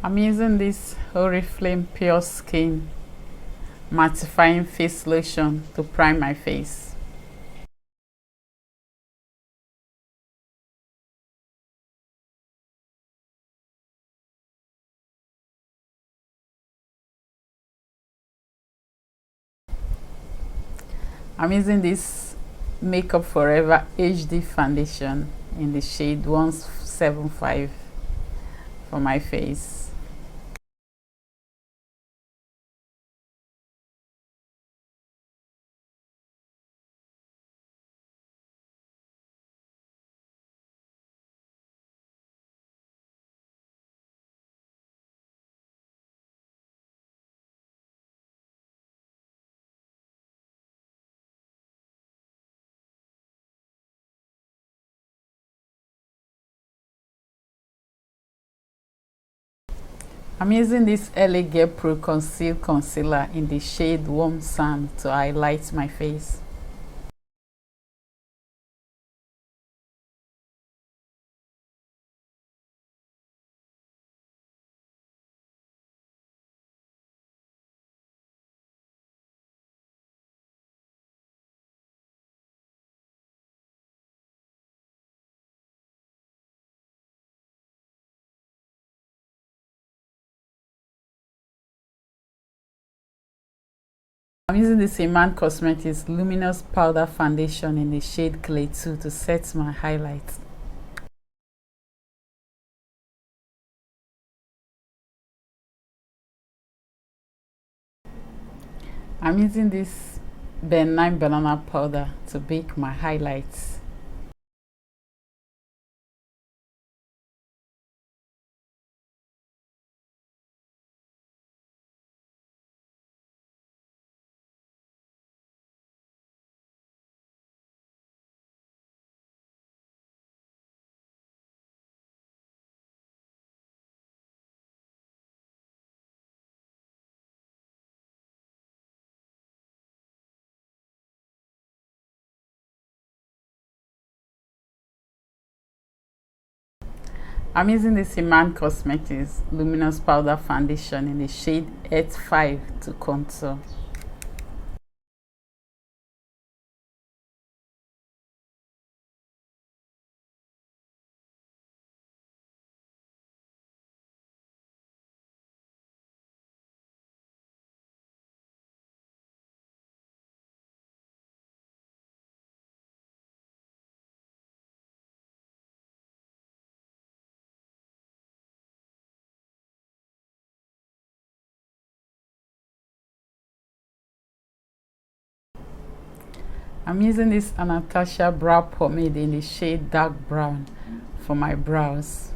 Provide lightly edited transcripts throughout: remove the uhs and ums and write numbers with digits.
I'm using this Oriflame Pure Skin Mattifying Face Lotion to prime my face. I'm using this Makeup Forever HD foundation in the shade 175 for my face. I'm using this LA Get Pro Conceal Concealer in the shade Warm Sand to highlight my face. I'm using this Iman Cosmetics Luminous Powder Foundation in the shade Clay 2 to set my highlights. I'm using this Ben 9 Banana Powder to bake my highlights. I'm using this Iman Cosmetics Luminous Powder Foundation in the shade 85 to contour. I'm using this Anastasia Brow Pomade in the shade Dark Brown for my brows.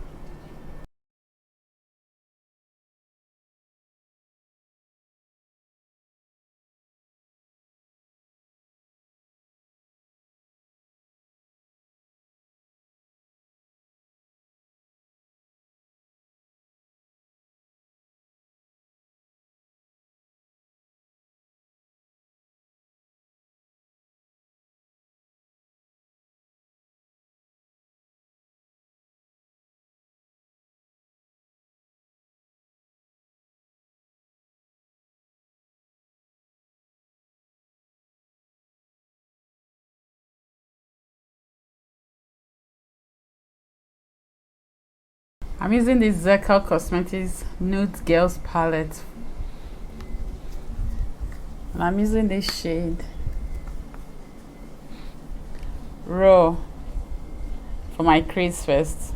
I'm using this Zircal Cosmetics Nude Girls Palette. And I'm using this shade Raw for my crease first.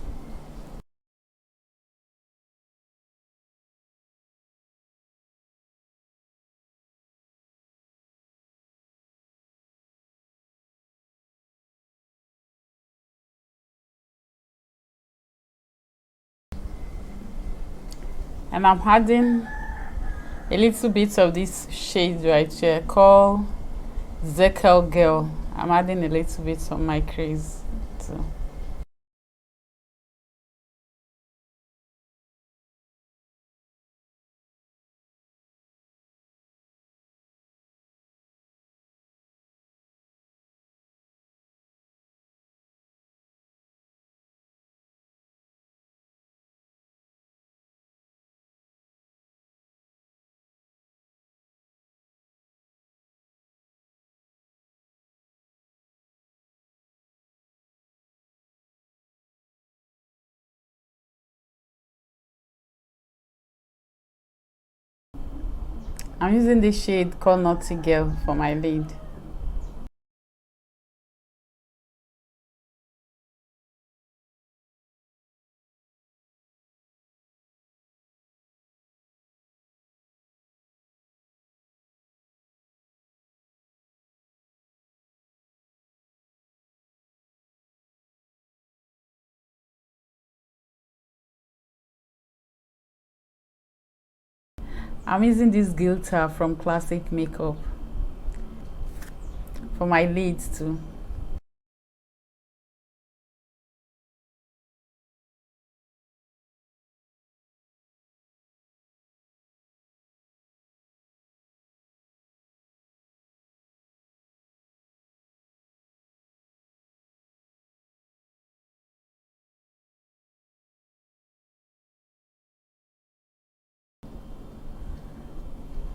And I'm adding a little bit of this shade right here called Zircal Girl. I'm adding a little bit on my crease too. I'm using this shade called Naughty Girl for my lid. I'm using this Gilter from Classic Makeup for my lids too.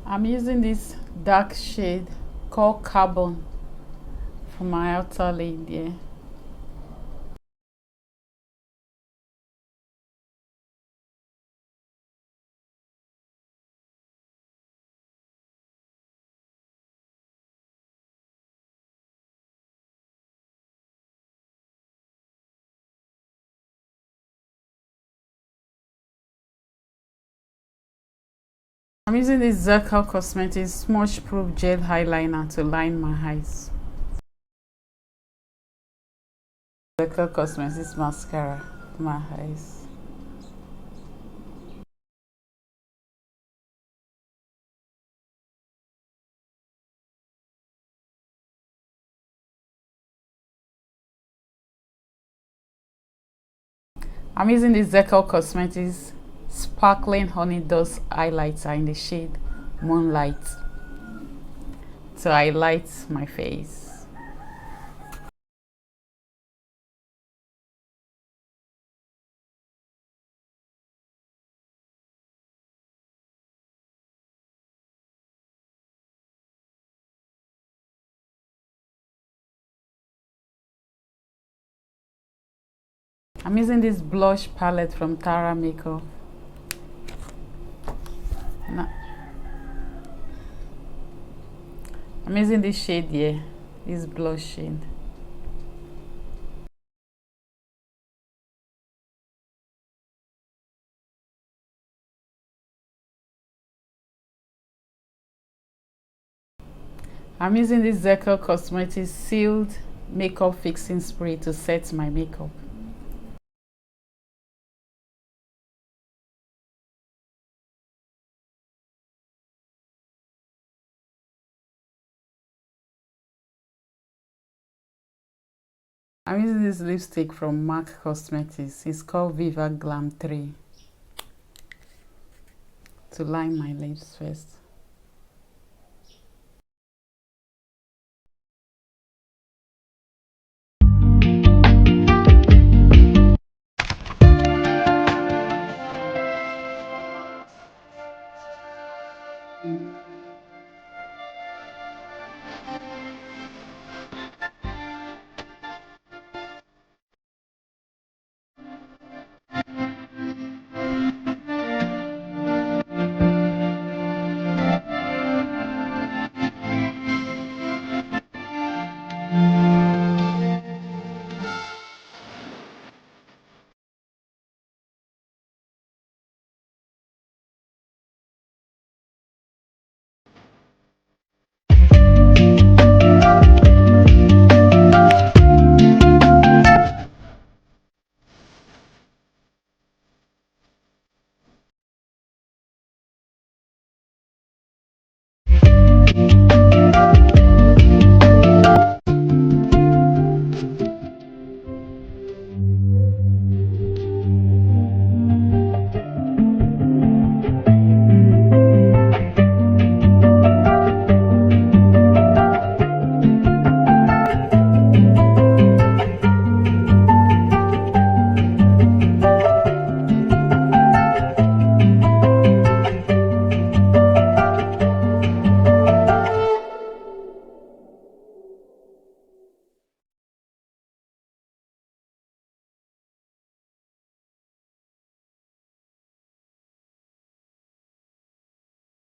I'm using this dark shade called Carbon for my outer lid, yeah. I'm using this Zircal Cosmetics Smudge Proof Gel Eyeliner to line my eyes. Zircal Cosmetics Mascara for my eyes. I'm using this Zircal Cosmetics Sparkling Honey Dust Highlighter in the shade Moonlight to highlight my face. I'm using this blush palette from Tara Makeup. Now, I'm using this shade here, this blush shade. I'm using this Zircal Cosmetics Sealed Makeup Fixing Spray to set my makeup. I'm using this lipstick from MAC Cosmetics. It's called Viva Glam 3 to line my lips first.